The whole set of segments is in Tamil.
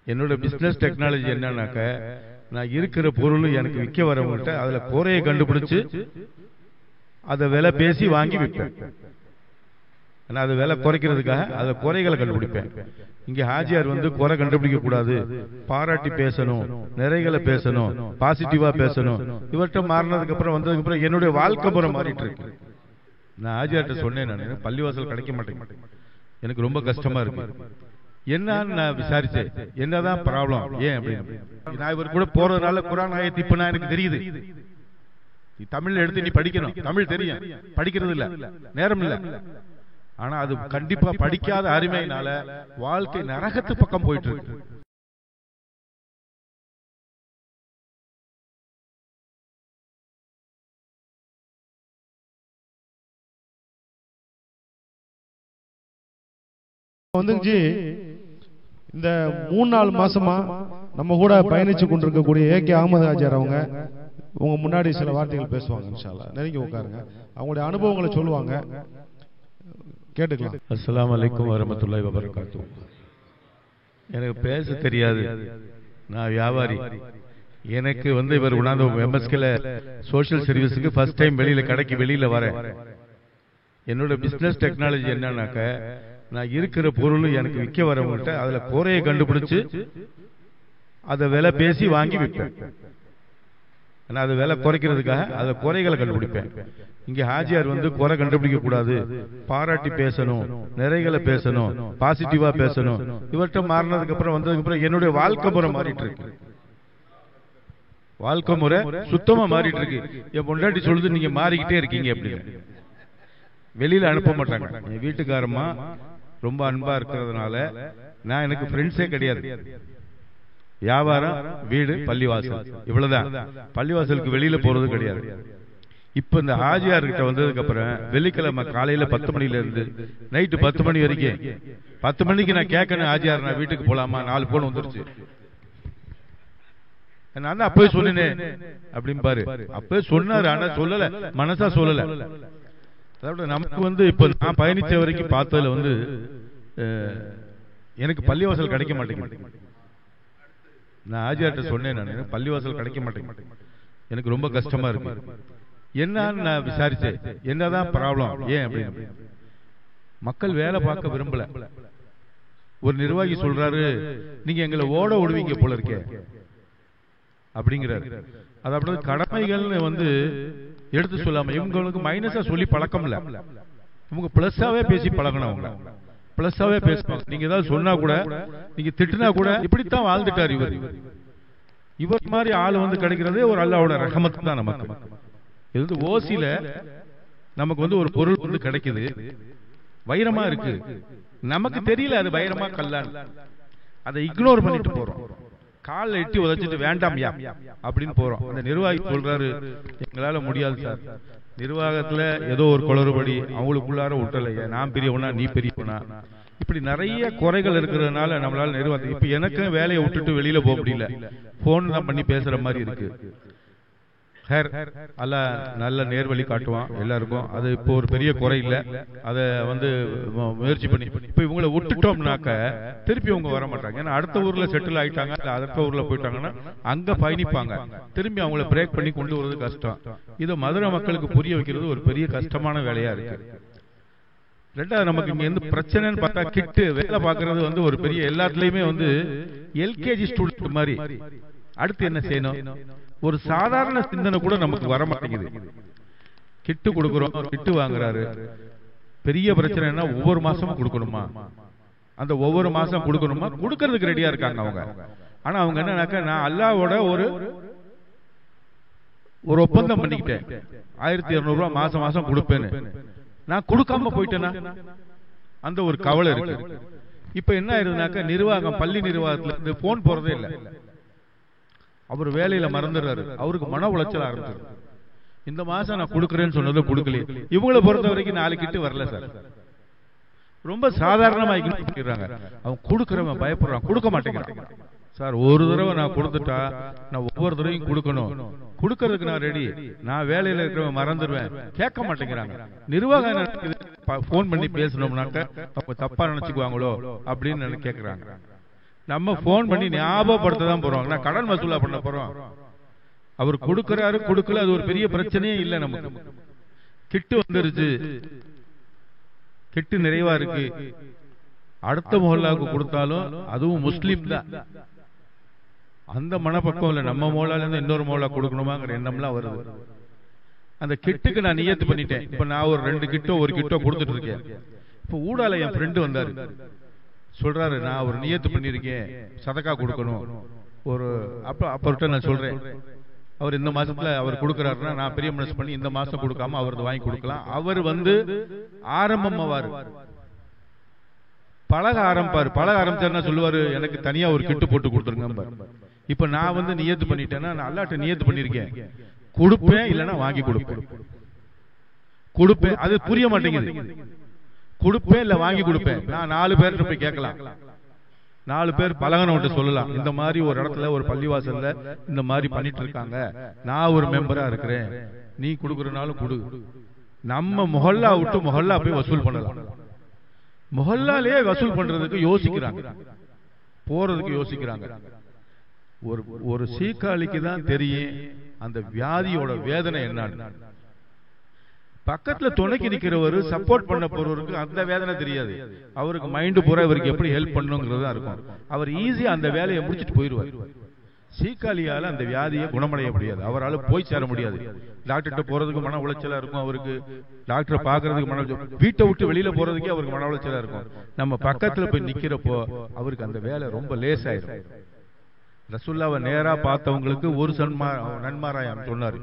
என்னோட பிசினஸ் டெக்னாலஜி என்னன்னாக்க, நான் இருக்கிற பொருள் எனக்கு விற்க வரவங்கள்ட்ட அதுல குறையை கண்டுபிடிச்சு அதை விலை பேசி வாங்கி விற்பேன். நான் அது விலை குறைக்கிறதுக்காக அதை குறைகளை கண்டுபிடிப்பேன். இங்க ஹாஜியார் வந்து குறை கண்டுபிடிக்க கூடாது, பாராட்டி பேசணும், நிறைகளை பேசணும், பாசிட்டிவா பேசணும். இவர்கிட்ட மாறினதுக்கு அப்புறம் வந்ததுக்கு அப்புறம் என்னுடைய வாழ்க்கை முறை மாறிட்டு இருக்கு. நான் ஹாஜியார்ட்ட சொன்னேன், நான் பள்ளிவாசல் கிடைக்க மாட்டேன், எனக்கு ரொம்ப கஷ்டமா இருக்கு. என்னன்னு நான் விசாரிச்சேன், என்னதான் ப்ராப்ளம், ஏன் அப்படின்னு. நான் இவர் கூட போறதுனால குர்ஆன் ஆயத் இப்ப நான் எனக்கு தெரியுது. நீ தமிழ்ல எடுத்து நீ படிக்கணும், தமிழ் தெரியும், படிக்கிறது இல்ல, நேரம் இல்ல. ஆனா அது கண்டிப்பா படிக்காத அருமையினால வாழ்க்கை நரகத்து பக்கம் போயிட்டு இருக்கு. வந்துச்சு இந்த 3-4 மாசமா நம்ம கூட பயணிச்சு கொண்டிருக்கக்கூடிய ஏகே அகமது ஹாஜியார் அவங்க உங்க முன்னாடி சில வார்த்தைகள் பேசுவாங்க. இன்ஷா அல்லாஹ் நெருங்கி உட்காருங்க, அவங்களுடைய அனுபவங்களை சொல்லுவாங்க, கேட்டுக்கலாம். அஸ்ஸலாமு அலைக்கும் வரஹ்மத்துல்லாஹி வபரகாத்துஹு. எனக்கு பேச தெரியாது, நான் வியாபாரி. எனக்கு வந்து இவர் உணர்ந்த எம்எஸ்கேல சோஷியல் சர்வீஸுக்கு ஃபர்ஸ்ட் டைம் வெளியில கடைக்கு வெளியில வரேன். என்னோட பிசினஸ் டெக்னாலஜி என்னன்னாக்க, நான் இருக்கிற பொருள் எனக்கு விற்க வரவங்கள்ட்ட அதுல குறையை கண்டுபிடிச்சு அதை விலை பேசி வாங்கி விற்பேன். நான் அது விலை குறைக்கிறதுக்காக அதை குறைகளை கண்டுபிடிப்பேன். இங்க ஹாஜியார் வந்து குறை கண்டுபிடிக்க கூடாது, பாராட்டி பேசணும், நிறைகளை பேசணும், பாசிட்டிவா பேசணும். இவர்கிட்ட மாறினதுக்கு அப்புறம் வந்ததுக்கு அப்புறம் என்னுடைய வாழ்க்கை முறை மாறிட்டு இருக்கு. வாழ்க்கை முறை சுத்தமா மாறிட்டு இருக்கு. என் பொண்டாட்டி சொல்லுது, நீங்க மாறிக்கிட்டே இருக்கீங்க அப்படின்னு. வெளியில அனுப்ப மாட்டாங்க. என் வீட்டுக்காரமா ரொம்ப அன்பா இருக்கிறதுனால நான், எனக்கு ஃப்ரெண்ட்ஸே கிடையாது. வியாபாரம், வீடு, பள்ளிவாசல், இவ்வளவுதான். பள்ளிவாசலுக்கு வெளியில போறது கிடையாது. இப்ப இந்த ஹாஜியார் கிட்ட வந்ததுக்கு அப்புறம் வெள்ளிக்கிழமை காலையில 10 மணில இருந்து நைட்டு 10 மணி வரைக்கும் 10 மணிக்கு நான் கேட்கணும், ஹாஜியார் நான் வீட்டுக்கு போலாமா, 4 போன் வந்துருச்சு. நான் தான் அப்பவே சொன்னேன் அப்படின்னு பாரு. அப்பவே சொன்னாரு, ஆனா சொல்லல, மனசா சொல்லல. அதாவது நமக்கு வந்து இப்ப நான் பயணிச்ச வரைக்கும் பார்த்ததுல வந்து எனக்கு பள்ளிவாசல் கிடைக்க மாட்டேங்குது. நான் ஹாஜியார்ட்ட சொன்னேன், நான் பள்ளிவாசல் கிடைக்க மாட்டேங்குது, எனக்கு ரொம்ப கஷ்டமா இருக்கு. என்னன்னு நான் விசாரிச்சேன், என்னதான் ப்ராப்ளம், ஏன் அப்படின்னு. மக்கள் வேலை பார்க்க விரும்பல. ஒரு நிர்வாகி சொல்றாரு, நீங்க எங்களை ஓட விடுவீங்க போல இருக்கே அப்படிங்கிறாரு. அதாவது கடமைகள்னு வந்து எடுத்து சொல்லாம இவங்களுக்கு மைனஸா சொல்லி பழக்கம் இல்ல, இவங்க பிளஸ்ஸாவே பேசி பழகணும். பிளஸ்ஸாவே பேசுவாங்க. நீங்க ஏதாவது சொன்னா கூட, நீங்க திட்டுனா கூட, இப்படித்தான் வாழ்ந்துட்டார் இவர். இவர் மாதிரி ஆள் வந்து கிடைக்கிறதே ஒரு அல்லாஹ்வோட ரஹமத் தான் நமக்கு. இது வந்து ஓசில நமக்கு வந்து ஒரு பொருள் வந்து கிடைக்குது, வைரமா இருக்கு, நமக்கு தெரியல அது வைரமா கல்லான்னு. அதை இக்னோர் பண்ணிட்டு போறோம், காலில் எட்டி உதச்சிட்டு வேண்டாம்யா அப்படின்னு போறோம். அந்த நிர்வாகி சொல்றாரு, எங்களால முடியாது சார், நிர்வாகத்துல ஏதோ ஒரு குளறுபடி, அவங்களுக்குள்ளார விட்டலையா, நான் பெரியவனா நீ பெரியவனா, இப்படி நிறைய குறைகள் இருக்கிறதுனால நம்மளால நிர்வாகம். இப்ப எனக்கு வேலையை விட்டுட்டு வெளியில போக முடியல, போன் தான் பண்ணி பேசுற மாதிரி இருக்கு. அல்லாஹ் நல்ல நேர்வழி காட்டுவான் எல்லாருக்கும். அது இப்போ ஒரு பெரிய குறை இல்லை. அதை வந்து முயற்சி பண்ணி இப்போ இவங்களை விட்டுட்டோம்னாக்க திருப்பி அவங்க வர மாட்டாங்க. ஏன்னா அடுத்த ஊர்ல செட்டில் ஆயிட்டாங்க, அடுத்த ஊர்ல போயிட்டாங்கன்னா அங்க பயணிப்பாங்க. திரும்பி அவங்கள பிரேக் பண்ணி கொண்டு வருவது கஷ்டம். இதை மதுரை மக்களுக்கு புரிய வைக்கிறது ஒரு பெரிய கஷ்டமான வேலையா இருக்கு. ரெண்டாவது, நமக்கு இங்க இருந்து பிரச்சனைன்னு பார்த்தா கிட்டு வேலை பார்க்கறது வந்து ஒரு பெரிய எல்லாத்துலயுமே வந்து எல்கேஜி ஸ்டூடெண்ட் மாதிரி. அடுத்து என்ன செய்யணும், ஒரு சாதாரண சிந்தனை கூட நமக்கு வர மாட்டேங்குது. கிட்டு கொடுக்கிறோம், கிட்டு வாங்குறாரு, பெரிய பிரச்சனை என்ன, ஒவ்வொரு மாசமும் கொடுக்கணுமா, அந்த ஒவ்வொரு மாசம் கொடுக்கணுமா, கொடுக்கறதுக்கு ரெடியா இருக்காங்க அவங்க. ஆனா அவங்க என்னன்னாக்கா, நான் அல்லாஹ்வோட ஒரு ஒப்பந்தம் பண்ணிக்கிட்டேன், 1200 ரூபாய் மாசம் மாசம் கொடுப்பேன்னு. நான் கொடுக்காம போயிட்டேன்னா அந்த ஒரு கவலை இருக்கு. இப்ப என்ன ஆயிருதுனாக்கா, நிர்வாகம், பள்ளி நிர்வாகத்துல இருந்து போன் போறதே இல்லை. அவர் வேலையில மறந்துடுறாரு, அவருக்கு மன உளைச்சல் ஆரம்பிச்சு. இந்த மாசம் நான் கொடுக்கறேன்னு சொன்னதை கொடுக்கல. இவங்களை பொறுத்த வரைக்கும் 4 கிட்டு வரல சார், ரொம்ப சாதாரணமா பண்ணிடுறாங்க. அவன் கொடுக்கறவன் பயப்படுறான், கொடுக்க மாட்டேங்கிறான். சார் ஒரு தடவை நான் கொடுத்துட்டா நான் ஒவ்வொரு தடவையும் கொடுக்கணும், கொடுக்கறதுக்கு நான் ரெடி, நான் வேலையில இருக்கிறவன் மறந்துடுவேன், கேட்க மாட்டேங்கிறாங்க. நிர்வாகம் போன் பண்ணி பேசணும்னாக்க அப்ப தப்பா நினைச்சுக்குவாங்களோ அப்படின்னு கேட்கிறாங்க. நம்ம போன் பண்ணி ஞாபகப்படுத்த தான் போறோம். நான் கடன் வசூலா பண்ண போறோம். அவர் கொடுக்கறாரு கொடுக்கல, அது ஒரு பெரிய பிரச்சனையே இல்லை. நமக்கு கிட்டு வந்துருச்சு, கிட்டு நிறைவா இருக்கு. அடுத்த மொஹல்லாவுக்கு கொடுத்தாலும் அதுவும் முஸ்லீம் தான். அந்த மனப்பக்கம் இல்லை. நம்ம மொஹல்லால இருந்து இன்னொரு மொஹல்லா கொடுக்கணுமாங்கிற எண்ணம்லாம் வருது. அந்த கிட்டுக்கு நான் நியத்து பண்ணிட்டேன். இப்ப நான் ஒரு 2 கிட்டோ 1 கிட்டோ கொடுத்துட்டு இருக்கேன். இப்ப ஊடால என் ஃப்ரெண்டு வந்தாரு, சொல்றாரு நான் ஒரு நியத்து பண்ணிருக்கேன், சதக்கா கொடுக்கணும் ஒரு. அப்ப நான் சொல்றேன், அவர் இந்த மாசத்துல அவர் கொடுக்கறாருன்னா நான் பெரிய மனசு பண்ணி இந்த மாசம் கொடுக்காம அவரது வாங்கி கொடுக்கலாம். அவர் ஆரம்பமாவாரு, பழக ஆரம்பிப்பாரு. பழக ஆரம்பிச்சாருன்னா சொல்லுவாரு எனக்கு தனியா ஒரு கிட்டு போட்டு கொடுத்துருங்க. இப்ப நான் நியத்து பண்ணிட்டேன்னா, நான் அல்லாட்ட நியத்து பண்ணிருக்கேன், கொடுப்பேன் இல்லைன்னா வாங்கி கொடுப்பேன். கொடுப்பேன், அது புரிய மாட்டேங்குது. கொடுப்பேன் இல்ல வாங்கி கொடுப்பேன். நான் 4 பேர்கிட்ட போய் கேட்கலாம், 4 பேர் பழகனவன்ட்ட சொல்லலாம், இந்த மாதிரி ஒரு இடத்துல ஒரு பள்ளிவாசல்ல இந்த மாதிரி பண்ணிட்டு இருக்காங்க, நான் ஒரு மெம்பரா இருக்கிறேன், நீ கொடுக்கறனாலும் கொடு. நம்ம மொஹல்லா விட்டு மொஹல்லா போய் வசூல் பண்ணலாம். மொஹல்லாலே வசூல் பண்றதுக்கு யோசிக்கிறாங்க, போறதுக்கு யோசிக்கிறாங்க. ஒரு சீக்காளிக்கு தான் தெரியும் அந்த வியாதியோட வேதனை என்னன்னு. பக்கத்துல துணைக்கு நிக்கிறவர் சப்போர்ட் பண்ண போறவருக்கு அந்த வேதனை தெரியாது. அவருக்கு மைண்ட் பூரா இவருக்கு எப்படி ஹெல்ப் பண்ணுங்கிறது தான் இருக்கும். அவர் ஈஸியா அந்த வேலையை முடிச்சுட்டு போயிடுவார். சீக்காளியால அந்த வியாதியை குணமடைய முடியாது, அவரால் போய் சேர முடியாது. டாக்டர்கிட்ட போறதுக்கு மன உளைச்சலா இருக்கும், அவருக்கு டாக்டரை பாக்குறதுக்கு மன உளைச்சல், வீட்டை விட்டு வெளியில போறதுக்கே அவருக்கு மன உளைச்சலா இருக்கும். நம்ம பக்கத்துல போய் நிக்கிறப்போ அவருக்கு அந்த வேலை ரொம்ப லேசாயிரும். ரசூலுல்லாஹ்வை நேரா பார்த்தவங்களுக்கு ஒரு நன்மாராயம் சொன்னாரு,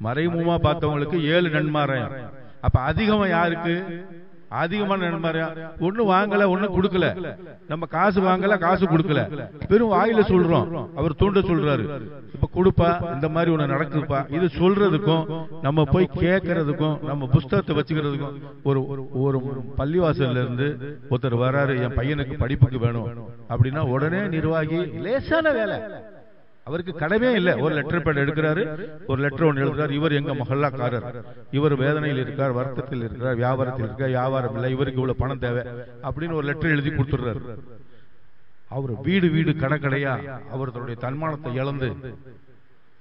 மறைமுகமா பார்த்தவங்களுக்கு 7 நன்மாராயம். அப்ப அதிகமா யாருக்கு? அதிகமான நன்மாராயம். ஒண்ணு வாங்கல, ஒண்ணு கொடுக்கல, நம்ம காசு வாங்கல, காசு கொடுக்கல, வெறும் வாயில சொல்றோம், அவர் தூண்ட சொல்றாரு, இப்ப கொடுப்பா, இந்த மாதிரி ஒண்ணு நடக்குதுப்பா, இது சொல்றதுக்கும் நம்ம போய் கேட்கறதுக்கும் நம்ம புஸ்தகத்தை வச்சுக்கிறதுக்கும். ஒரு பள்ளிவாசல்ல இருந்து ஒருத்தர் வராரு, என் பையனுக்கு படிப்புக்கு வேணும் அப்படின்னா உடனே நிர்வாகி லேசான வேலை, அவருக்கு கடமே இல்லை. ஒரு லெட்டர் பேட் எடுக்கிறாரு, ஒரு லெட்டர் ஒன்று எழுதுறாரு, இவர் எங்க மொஹல்லாக்காரர், இவர் வேதனையில் இருக்கார், வருத்தத்தில் இருக்கார், வியாபாரத்தில் இருக்கார், வியாபாரம் இல்லை, இவருக்கு இவ்வளவு பணம் தேவை அப்படின்னு ஒரு லெட்டர் எழுதி கொடுத்துடுறாரு. அவர் வீடு கடைக்கடையா அவர் தன்னுடைய தன்மானத்தை இழந்து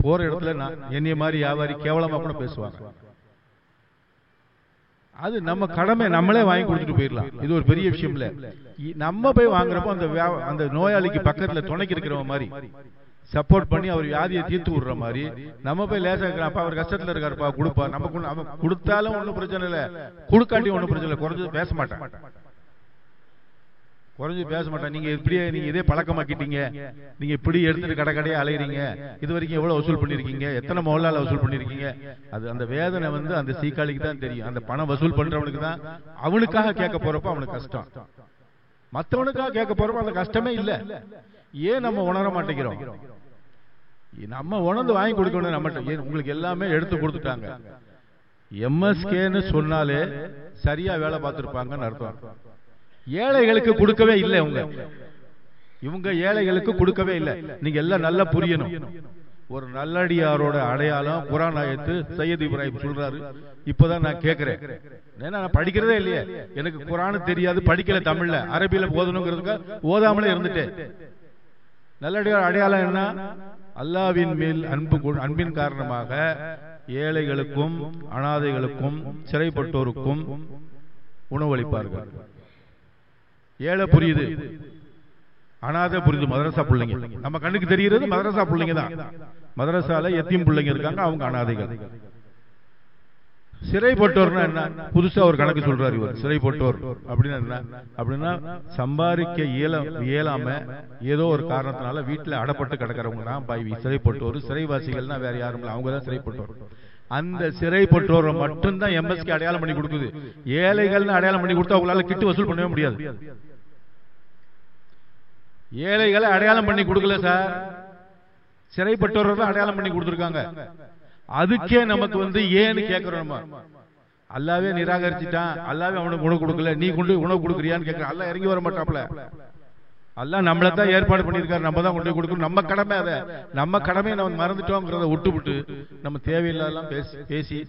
போற இடத்துல என்னைய மாதிரி வியாபாரி கேவலமா கூட பேசுவாங்க. அது நம்ம கடமை, நம்மளே வாங்கி கொடுத்துட்டு போயிடலாம், இது ஒரு பெரிய விஷயம் இல்ல. நம்ம போய் வாங்குறப்போ அந்த நோயாளிக்கு பக்கத்துல துணைக்கு இருக்கிறவங்க மாதிரி சப்போர்ட் பண்ணி அவர் வியாதியை தீர்த்து விடுற மாதிரி நம்ம போய் லேசா இருக்கிறப்ப அவர் கஷ்டத்துல இருக்காருப்பா கொடுப்பா, நம்ம கொடுத்தாலும் ஒன்றும் பிரச்சனை இல்லை, கொடுக்காட்டி ஒன்றும் பிரச்சனை இல்லை, குறைஞ்சது பேச மாட்டேன், நீங்க இப்படியே நீங்க இதே பழக்கமாக்கிட்டீங்க, நீங்க இப்படி எடுத்துட்டு கடைக்கடையா அலையறீங்க, இது வரைக்கும் எவ்வளவு வசூல் பண்ணிருக்கீங்க, எத்தனை மொஹல்லால வசூல் பண்ணிருக்கீங்க. அது அந்த வேதனை அந்த சீக்காளிக்கு தான் தெரியும். அந்த பணம் வசூல் பண்றவனுக்கு தான், அவனுக்காக கேட்க போறப்ப அவனுக்கு கஷ்டம், மற்றவனுக்காக கேட்க போறப்ப அந்த கஷ்டமே இல்லை. ஏன் நம்ம உணர மாட்டேங்கிறோம்? நம்ம உணர்ந்து வாங்கி கொடுக்கணும். நம்ம உங்களுக்கு எல்லாமே எடுத்து கொடுத்துட்டாங்க. எம்எஸ்கேன்னு சொன்னாலே சரியா வேலை பார்த்திருப்பாங்கன்னு அர்த்தம். ஏழைகளுக்கு கொடுக்கவே இல்லை, இவங்க ஏழைகளுக்கு கொடுக்கவே இல்லை. நீங்க எல்லாம் நல்லா புரியணும். ஒரு நல்லடியாரோட அடையாளம் குர்ஆன் ஆயத்து சையத் இப்ராஹிம் சொல்றாரு. இப்பதான் நான் கேட்கிறேன், ஏன்னா நான் படிக்கிறதே இல்லையே, எனக்கு குர்ஆன் தெரியாது, படிக்கல, தமிழ்ல அரபியில ஓதணுங்கிறதுக்கு ஓதாமலே இருந்துட்டேன். நல்லடியார் அடையாளம் என்ன? அல்லாஹ்வின் மேல் அன்பின் காரணமாக ஏழைகளுக்கும் அனாதைகளுக்கும் சிறைப்பட்டோருக்கும் உணவளிப்பார்கள். ஏழை புரியுது, அனாதை புரியுது, மதரசா பிள்ளைங்க. நம்ம கண்ணுக்கு தெரிகிறது மதரசா பிள்ளைங்க தான். மதரசால எத்தீம் பிள்ளைங்க இருக்காங்க, அவங்க அனாதைகள். சிறைப்பட்டோர்னா என்ன? புதுசா ஒரு கணக்கு சொல்றாரு இவர். சிறைப்பட்டோர் அப்படின்னா என்ன? அப்படின்னா சம்பாதிக்க இயலாம ஏதோ ஒரு காரணத்தினால வீட்டுல அடப்பட்டு கிடக்கிறவங்க தான் சிறைப்பட்டோர். சிறைவாசிகள்னா வேற யாரும் இல்லை, அவங்க தான் சிறைப்பட்டோர். அந்த சிறைப்பட்டோரை மட்டும்தான் எம்எஸ்கே அடையாளம் பண்ணி கொடுக்குது. ஏழைகள்னு அடையாளம் பண்ணி கொடுத்தா அவங்களால கிட்டு வசூல் பண்ணவே முடியாது. ஏழைகளை அடையாளம் பண்ணி கொடுக்கல சார், சிறைப்பட்டோரை தான் அடையாளம் பண்ணி கொடுத்துருக்காங்க. அதுக்கே நமக்கு ஏன்னு கேட்கிறோம். அல்லாவே நிராகரிச்சுட்டான், அல்லாவே அவனுக்கு உணவு கொடுக்கல, நீ கொண்டு உணவு கொடுக்குறியான்னு கேட்கிற. அல்லா இறங்கி வர மாட்டாப்ல. அல்லாஹ் நம்மளை தான் ஏற்பாடு பண்ணியிருக்காரு, நம்ம தான் கொண்டு கொடுக்கணும். நம்ம கடமை, அதை நம்ம கடமையை நம்ம மறந்துட்டோங்கிறத விட்டு நம்ம தேவையில்லாம் பேசி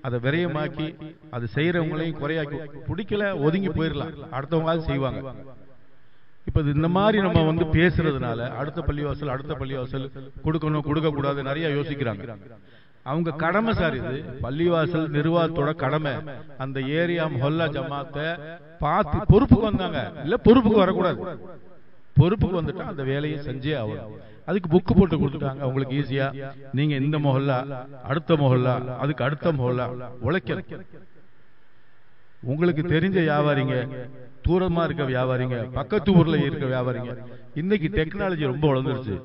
அதை விரயமாக்கி அது செய்யறவங்களையும் குறையாக்கி பிடிக்கல ஒதுங்கி போயிடலாம், அடுத்தவங்க செய்வாங்க. இப்ப இந்த மாதிரி நம்ம வந்து பேசுறதுனால அடுத்த பள்ளிவாசல் கொடுக்கணும் கொடுக்க கூடாது நிறைய யோசிக்கிறாங்க. அவங்க கடமை சார், இது பள்ளிவாசல் நிர்வாகத்தோட கடமை. அந்த ஏரியா மொஹல்லா ஜமாத்தை பார்த்து பொறுப்புக்கு வந்தாங்க, இல்ல பொறுப்புக்கு வரக்கூடாது. பொறுப்புக்கு வந்துட்டா அந்த வேலையை செஞ்சே ஆகும். அதுக்கு புக்கு போட்டு கொடுத்துட்டாங்க அவங்களுக்கு ஈஸியா. நீங்க இந்த மொஹல்லா, அடுத்த மொஹல்லா, அதுக்கு அடுத்த மொஹல்லா உழைக்க. உங்களுக்கு தெரிஞ்ச வியாபாரிங்க, தூரமா இருக்க வியாபாரிங்க, பக்கத்து ஊர்ல இருக்க வியாபாரிங்க, இன்னைக்கு டெக்னாலஜி ரொம்ப வளர்ந்துருச்சு.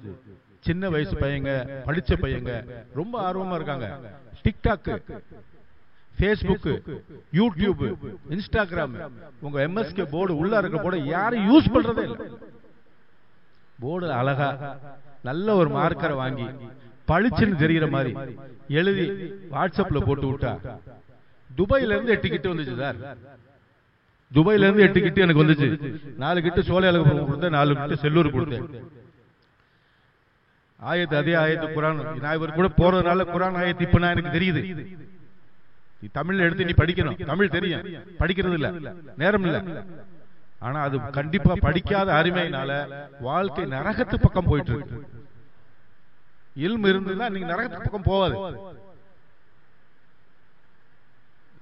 சின்ன வயசு பையங்க, படிச்ச பையங்க ரொம்ப ஆர்வமா இருக்காங்க. டிக்டாக், பேஸ்புக், யூடியூப், இன்ஸ்டாகிராம், உங்க எம்எஸ்கே போர்டு உள்ள இருக்க போர்டு யாரும் யூஸ் பண்றதே இல்லை. போர்டு அழகா நல்ல ஒரு மார்க்கரை வாங்கி பளிச்சுன்னு தெரிகிற மாதிரி எழுதி வாட்ஸ்அப்ல போட்டு விட்டா துபாயில இருந்து 8 கிட்டு வந்துச்சு சார். துபாயில இருந்து 8 கிட்டு எனக்கு வந்துச்சு. 4 கிட்டு சோலையால கொடுத்தேன், 4 கிட்டு செல்லூர் கொடுத்தேன். ஆயத்து அதே ஆயத்து குரான். நான் இவர் கூட போறதுனால குரான் ஆயத்து இப்ப நான் எனக்கு தெரியுது. தமிழ்ல எடுத்து நீ படிக்கணும், தமிழ் தெரியும், படிக்கிறது இல்ல, நேரம் இல்ல. ஆனா அது கண்டிப்பா படிக்காத அருமையினால வாழ்க்கை நரகத்து பக்கம் போயிட்டு இருக்கு. இல்மு இருந்ததுன்னா நீங்க நரகத்து பக்கம் போவாது.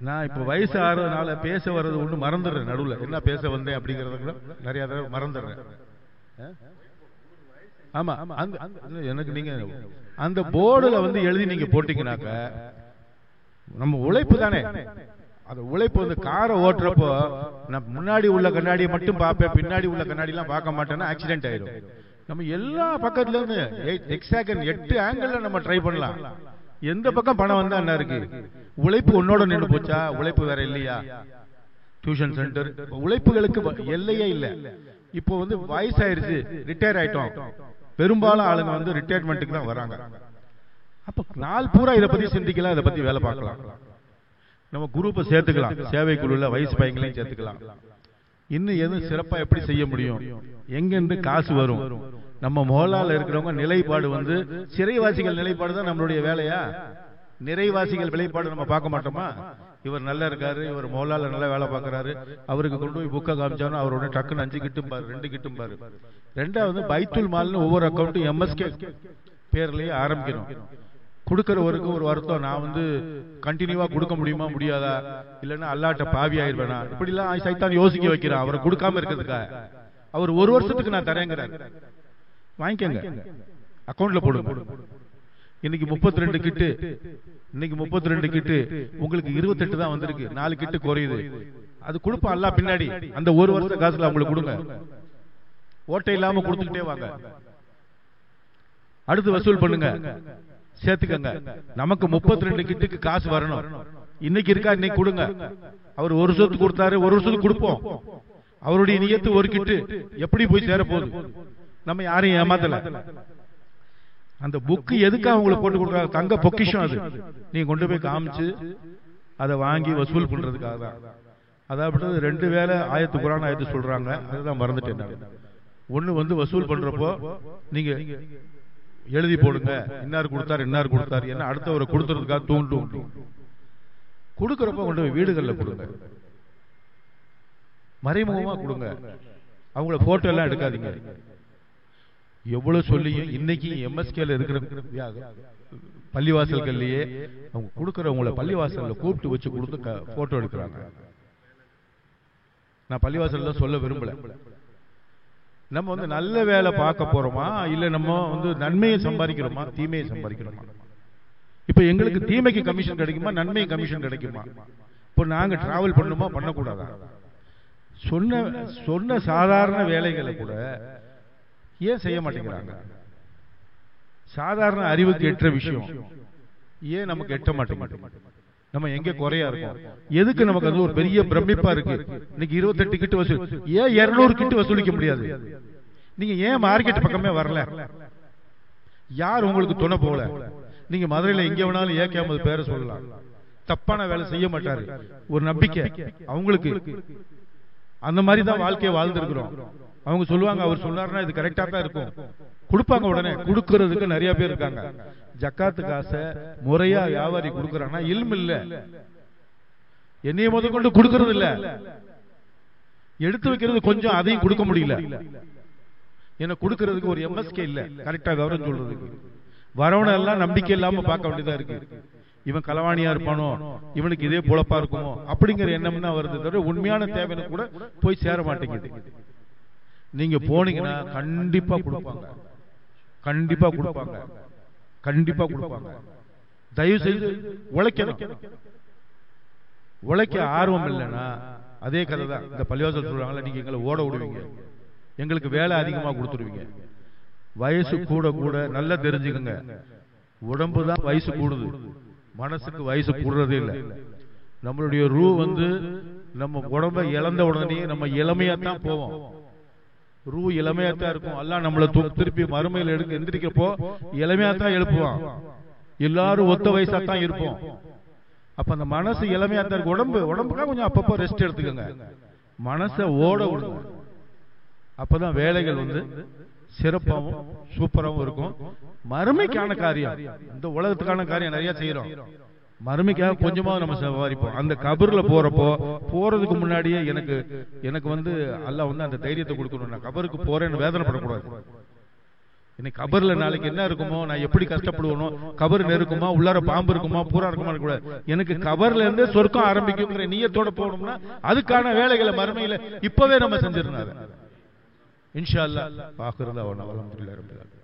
நான் இப்ப வயசு ஆறதுனால பேச வர்றது ஒண்ணு மறந்துடுறேன். நடுவுல என்ன பேச வந்தேன் அப்படிங்கறத கூட நிறைய தடவை மறந்துடுறேன். ஆமா, எனக்கு நீங்க அந்த போர்டுல வந்து எழுதி நீங்க போட்டீங்கன்னாக்க நம்ம உழைப்பு தானே. அந்த உழைப்பு வந்து காரை ஓட்டுறப்போ நான் முன்னாடி உள்ள கண்ணாடியை மட்டும் பார்ப்பேன், பின்னாடி உள்ள கண்ணாடி எல்லாம் பார்க்க மாட்டேன்னா ஆக்சிடென்ட் ஆயிடும். நம்ம எல்லா பக்கத்துல இருந்து எக்ஸாக்ட் 8 ஆங்கிள் நம்ம ட்ரை பண்ணலாம். எந்த பக்கம் பணம் வந்தா என்ன இருக்கு? உழைப்பு உன்னோட நின்று போச்சா? உழைப்பு வேற இல்லையா? டியூஷன் சென்டர் உழைப்புகளுக்கு எல்லையே இல்ல. இப்போ வந்து வயசாயிருச்சு, ரிட்டையர் ஆயிட்டோம். பெரும்பாலும் ஆளுங்க வந்து ரிட்டையர்மெண்ட்டுக்கு தான் வராங்க. அப்ப நாள் பூரா இதை பத்தி சிந்திக்கலாம், இதை பத்தி வேலை பார்க்கலாம். நம்ம குரூப்பை சேர்த்துக்கலாம், சேவை குழுல வயசு பையங்களையும் சேர்த்துக்கலாம். இன்னும் எதுவும் சிறப்பா எப்படி செய்ய முடியும், எங்கிருந்து காசு வரும்? நம்ம மோலால இருக்கிறவங்க நிலைப்பாடு வந்து சிறைவாசிகள் நிலைப்பாடு தான் நம்மளுடைய வேலையா? நிறைவாசிகள் நிலைப்பாடு நம்ம பார்க்க மாட்டோமா? இவர் நல்லா இருக்காரு, இவர் மோலால நல்லா வேலை பார்க்கறாரு, அவருக்கு கொண்டு போய் புக்கை காமிச்சாலும் அவரோட டக்குன்னு 5 கிட்டும் பாரு, 2 கிட்டும் பாரு. ரெண்டாவது பைத்துல் மால்னு ஒவ்வொரு அக்கௌண்ட்டும் எம்எஸ்கே பேர்லயே ஆரம்பிக்கணும். கொடுக்கறவருக்கு ஒரு வருத்தம், நான் வந்து கண்டினியூவா கொடுக்க முடியுமா முடியாதா, இல்லைன்னா அல்லாட்ட பாவி ஆயிருவேனா, இப்படி எல்லாம் சைத்தான் யோசிக்க வைக்கிறான். அவரை கொடுக்காம இருக்கிறதுக்காக. அவர் 1 வருஷத்துக்கு நான் தரேங்கிறார். வாங்கிக்கங்க, அக்கௌண்ட்ல போடுங்க. இன்னைக்கு 32 கிட்டு, இன்னைக்கு 32 கிட்டு, உங்களுக்கு 28 தான் வந்திருக்கு. 4 கிட்டு குறையுது. அது கொடுப்பா அல்ல பின்னாடி. அந்த 1 வருஷ காசுல அவங்களுக்கு கொடுங்க. ஓட்டை இல்லாம கொடுத்துக்கிட்டே வாங்க. அடுத்து வசூல் பண்ணுங்க, சேர்த்துக்கங்க. நமக்கு 32 கிட்டுக்கு காசு வரணும். இன்னைக்கு இருக்கா, இன்னைக்கு கொடுங்க. அவர் 1 வருஷத்துக்கு கொடுத்தாரு, 1 வருஷத்துக்கு கொடுப்போம். அவருடைய நியத்து 1 கிட்டு எப்படி போய் சேர போகுது? நம்ம யாரையும் ஏமாத்தல. அந்த புக்கு எதுக்காக உங்களுக்கு போட்டு கொடுக்குறாங்க? தங்க பொக்கிஷம் அது. நீங்க கொண்டு போய் காமிச்சு அதை வாங்கி வசூல் பண்றதுக்காக தான். அதாவது 2 வேளை ஆயத்து குரான் ஆயத்து சொல்றாங்க, அதுதான் மறந்துட்டேன். ஒண்ணு வந்து வசூல் பண்றப்போ நீங்க எழுதி போடுங்க, இன்னார் கொடுத்தார் இன்னார் கொடுத்தார், என்ன அடுத்தவரை கொடுத்துறதுக்காக தூண்டும். கொடுக்கறப்ப கொண்டு போய் வீடுகள்ல கொடுங்க, மறைமுகமா கொடுங்க. அவங்கள போட்டோ எல்லாம் எடுக்காதீங்க. எவ்வளவு சொல்லியும் இன்னைக்கு எம்எஸ்கேல இருக்கிற பள்ளிவாசல்கள்லயே அவங்க கொடுக்கறவங்கள பள்ளிவாசல்ல கூப்பிட்டு வச்சு கொடுத்து போட்டோ எடுக்கிறாங்க. நான் பள்ளிவாசல்ல சொல்ல விரும்பல. நம்ம வந்து நல்ல வேலை பார்க்க போறோமா, இல்ல நம்ம வந்து நன்மையை சம்பாதிக்கிறோமா, தீமையை சம்பாதிக்கிறோமா? இப்ப எங்களுக்கு தீமைக்கு கமிஷன் கிடைக்குமா, நன்மை கமிஷன் கிடைக்குமா? இப்போ நாங்க டிராவல் பண்ணுமா, பண்ணக்கூடாதா? சொன்ன சாதாரண வேலைகளை கூட ஏன் செய்ய மாட்டேங்கிறாங்க? சாதாரண அறிவுக்கு எட்ட விஷயம் ஏன் நமக்கு எட்ட மாட்டேங்குது? நம்ம எங்க குறையா இருக்கோம்? எதுக்கு நமக்கு அது ஒரு பெரிய பிரமிப்பா இருக்கு? இன்னைக்கு 28 கிட்டு வசூல், ஏன் 200 கிட்டு வசூலிக்க முடியாது? நீங்க ஏன் மார்க்கெட் பக்கமே வரல? யார் உங்களுக்கு துணை போல? நீங்க மதுரையில எங்க வேணாலும் ஏகே அஹமது பேரை சொல்லலாம், தப்பான வேலை செய்ய மாட்டாரு, ஒரு நம்பிக்கை அவங்களுக்கு. அந்த மாதிரி தான் வாழ்க்கையை வாழ்ந்துருக்கிறோம். அவங்க சொல்லுவாங்க, அவர் சொன்னாருன்னா இது கரெக்டா தான் இருக்கும், கொடுப்பாங்க. உடனே கொடுக்கறதுக்கு நிறைய பேர் இருக்காங்க. ஜக்காத்து காசை முறையா வியாபாரி கொடுக்கறாங்கன்னா இல்மு இல்ல, என்னைய முதல் கொண்டு கொடுக்கறது இல்ல, எடுத்து வைக்கிறது கொஞ்சம், அதையும் கொடுக்க முடியல. என்ன கொடுக்கறதுக்கு ஒரு எம்எஸ்கே இல்ல, கரெக்டா கவனம் சொல்றதுக்கு. வரவன எல்லாம் நம்பிக்கை இல்லாம பார்க்க வேண்டியதா இருக்கு. இவன் களவாணியா இருப்பானோ, இவனுக்கு இதே பொழப்பா இருக்குமோ அப்படிங்கிற எண்ணம் தான் வருது தவிர உண்மையான தேவைன்னு கூட போய் சேர மாட்டேங்குது. நீங்க போனீங்கன்னா கண்டிப்பா கொடுப்பாங்க, கண்டிப்பா கொடுப்பாங்க, கண்டிப்பா கொடுப்பாங்க. தயவு செய்து உழைக்கணும். உழைக்க ஆர்வம் இல்லைன்னா அதே கதை தான். இந்த பள்ளிவாசல் சொல்றாங்களா, நீங்க எங்களை ஓட விடுவீங்க, எங்களுக்கு வேலை அதிகமா கொடுத்துருவீங்க. வயசு கூட கூட நல்லா தெரிஞ்சுக்கங்க, உடம்பு தான் வயசு கூடுது, மனசுக்கு வயசு கூடுறதே இல்லை. நம்மளுடைய ரூ நம்ம உடம்பை இழந்த உடனே நம்ம இளமையாத்தான் போவோம். ரூ இளமையாத்தான் இருக்கும். எல்லாம் நம்மளை திருப்பி மறுமையில் எந்திரிக்கிறப்போ இளமையாத்தான் எழுப்புவான். எல்லாரும் ஒத்த வயசாத்தான் இருப்போம். அப்ப அந்த மனசு இளமையாத்தான் இருக்கு. உடம்புக்காக கொஞ்சம் அப்பப்போ ரெஸ்ட் எடுத்துக்கோங்க, மனசை ஓட விடுங்க. அப்பதான் வேலைகள் சிறப்பாகவும் சூப்பராகவும் இருக்கும். மறுமைக்கான காரியம், இந்த உலகத்துக்கான காரியம் நிறைய செய்யறோம். மறுமைக்காக கொஞ்சமா நம்ம சம்பாதிப்போம். அந்த கபர்ல போறதுக்கு முன்னாடியே எனக்கு அல்லாஹ் அந்த தைரியத்தை கொடுக்கணும். நான் கபருக்கு போறேன்னு வேதனைப்படக்கூடாது. இன்னைக்கு கபர்ல நாளைக்கு என்ன இருக்குமோ, நான் எப்படி கஷ்டப்படுவனோ, கபர் நெருக்குமா, உள்ளார பாம்பு இருக்குமா, பூரா இருக்குமா கூட, எனக்கு கபர்ல இருந்து சொர்க்கம் ஆரம்பிக்குங்கிற நீயத்தோட போகணும்னா அதுக்கான வேலைகளை மறுமையில இப்பவே நம்ம செஞ்சிருந்தாரு. இன்ஷா அல்லாஹ். ஆகிரு தஅவானா அல்ஹம்துலில்லாஹி ரப்பில் ஆலமீன்.